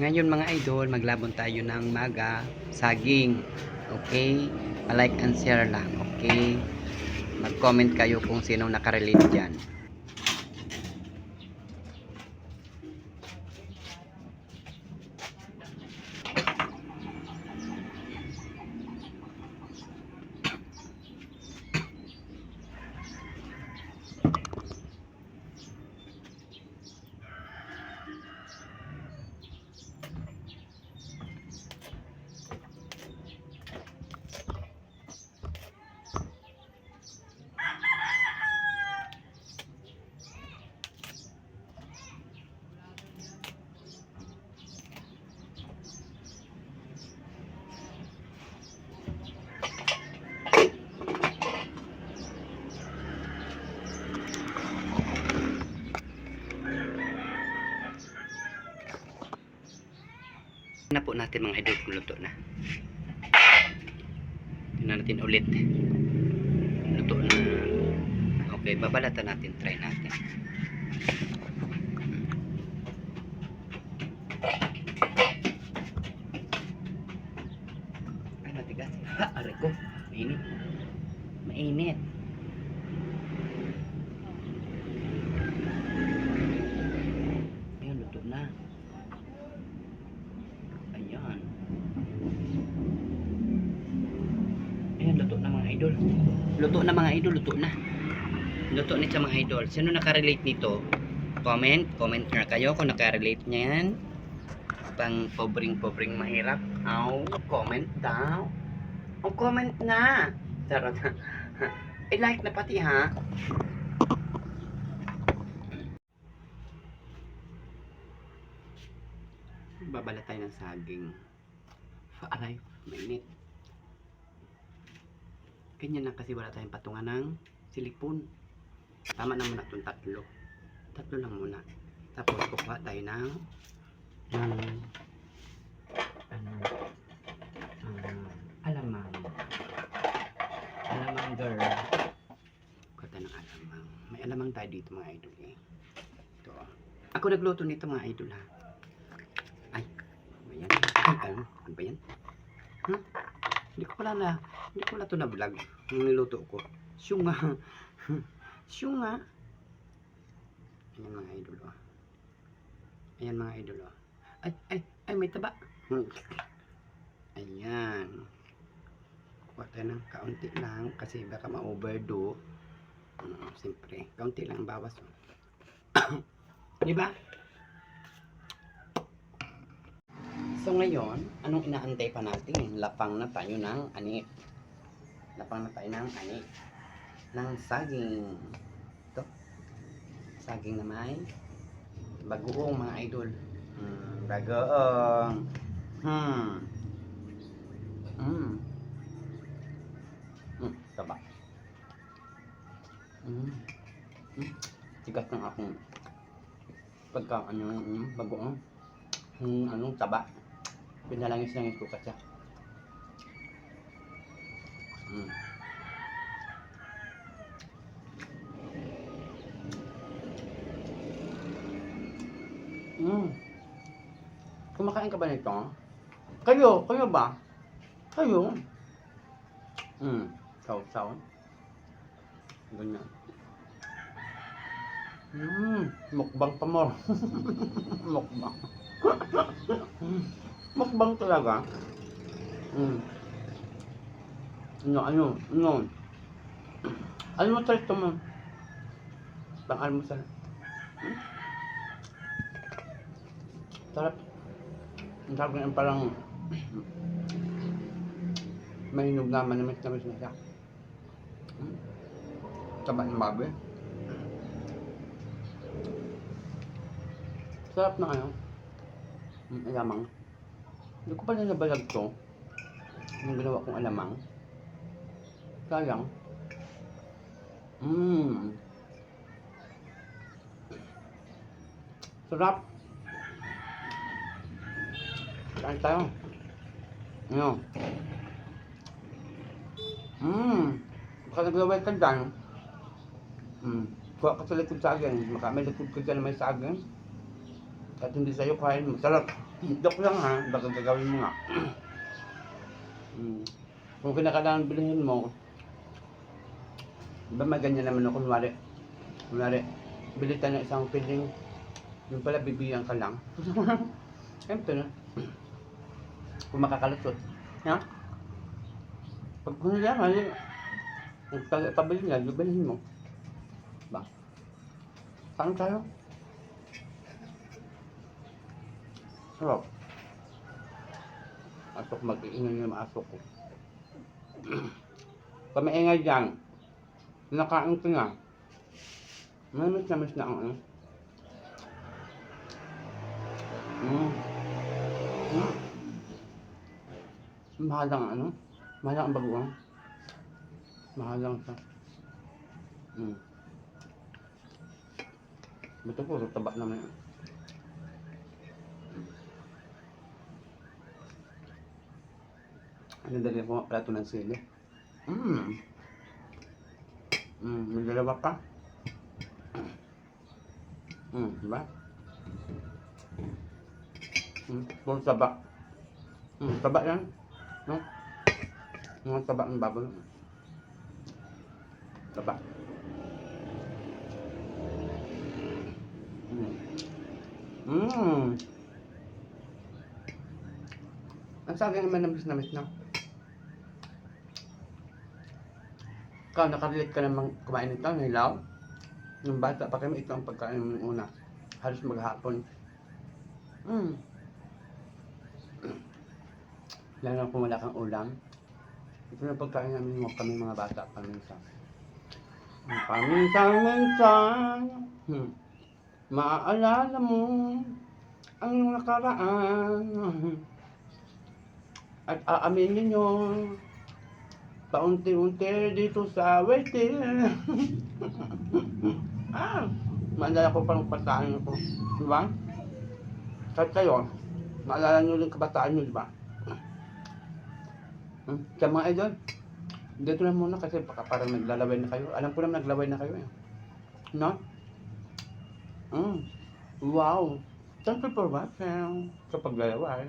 Ngayon mga idol, maglabon tayo ng maga, saging. Okay? Like and share lang. Okay? Mag-comment kayo kung sinong nakarelate dyan. Na po natin mga idol kung luto na. Tingnan natin ulit. Luto na. Okay, babalatan natin. Try natin. Ay, matigas. Ha, aray ko. Mainit. Mainit. Ayun, luto na. Ayan. Ayan, luto na mga idol. Luto na mga idol, luto na. Luto nito mga idol. Sino nakarelate nito? Comment nga kayo kung nakarelate niyan. Pang pobreng mahirap. Comment daw. Comment na. Charot. I-like na pati ha. Babala tayo ng saging. Aray, mainit. Ganyan na kasi wala tayong patungan ng silipon. Tama na muna itong tatlo. Tatlo lang muna. Tapos kukuha tayo ng alamang. Alamang girl. Kuha tayo ng alamang. May alamang tayo dito mga idol eh. Ito. Ako nagluto nito mga idol ha. Ay, ano ba yan? Ay, ano ba yan? Hindi ko pala ito na vlog yung niluto ko. Syunga. Syunga. Ayan mga idol oh. Ayan mga idol oh. Ay, may taba. Ayan. Kuha tayo ng kaunti lang kasi baka ma-overdo. Siyempre, kaunti lang bawas oh. Diba? So ngayon, anong inaantay pa natin? Lapang na tayo ng ani. Lapang na tayo ng ani. Ng saging. Ito. Saging na may bagoong mga idol. Bagoong. Taba. Tigas ng akong pagka bagoong. Anong taba. Pinalangis-langis ko kasi. Kumakain ka ba nito? Kayo ba? Kayo? Saw. Ganyan. Mukbang pa mo. Mukbang. Mukbang talaga. Ano mo ito mo? Pang-almusal. Sarap. Ang sarap nga parang mahinog na manamis na siya. Taba ng baboy. Sarap na ano. Alamang. Hindi ko pala nabalag to. Yung ginawa kong alamang. Sayang. Sarap. Saan tayo? Ano? Baka naglaway ka dyan. Kuha ka sa likod saging. Baka may likod ka dyan na may saging. At hindi sa'yo kain. Masarap. Joke lang ha, baka gagawin mo nga. Kung kinakailangan bilhin mo, diba may ganyan naman ako, kunwari, bili tayo ng isang piling, yung pala bibigyan ka lang. Siyempre na, kung makakalusot. Ha? Pag kailangan, pabili nga, bilhin mo. Ba? Saan tayo? Sarap. Asok, mag-iingay yung asok ko. Pag maingay dyan, nakain ko nga. Mamis na ang ano. Mahal lang ano. Mahal lang ang bagoong. Mahal lang siya. Ito po, taba naman yun. Ano dali ko plato ng sili? May dalawa pa. Diba? Puro taba. Taba yan. No? Mga taba ng baboy. Taba. Ang saging naman namis na. Ikaw, nakarelate ka namang kumain nito, ng hilaw. Nung bata pa kami, ito ang pagkain ng una. Halos maghapon. Lalo na kung wala kang ulam. Ito na pagkain namin kami mga bata paminsan. Paminsan, maaalala mo ang nakaraan. At aaminin nyo, paunti-unti dito sa waiting. Maalala ko parang kabataan ko. Diba? Kahit kayo, maalala nyo yung kabataan nyo, diba? Sa mga idol, dito na muna kasi baka parang naglalaway na kayo. Alam ko naman naglalaway na kayo eh. No? Wow! Thank you for watching. Kapag lalaway.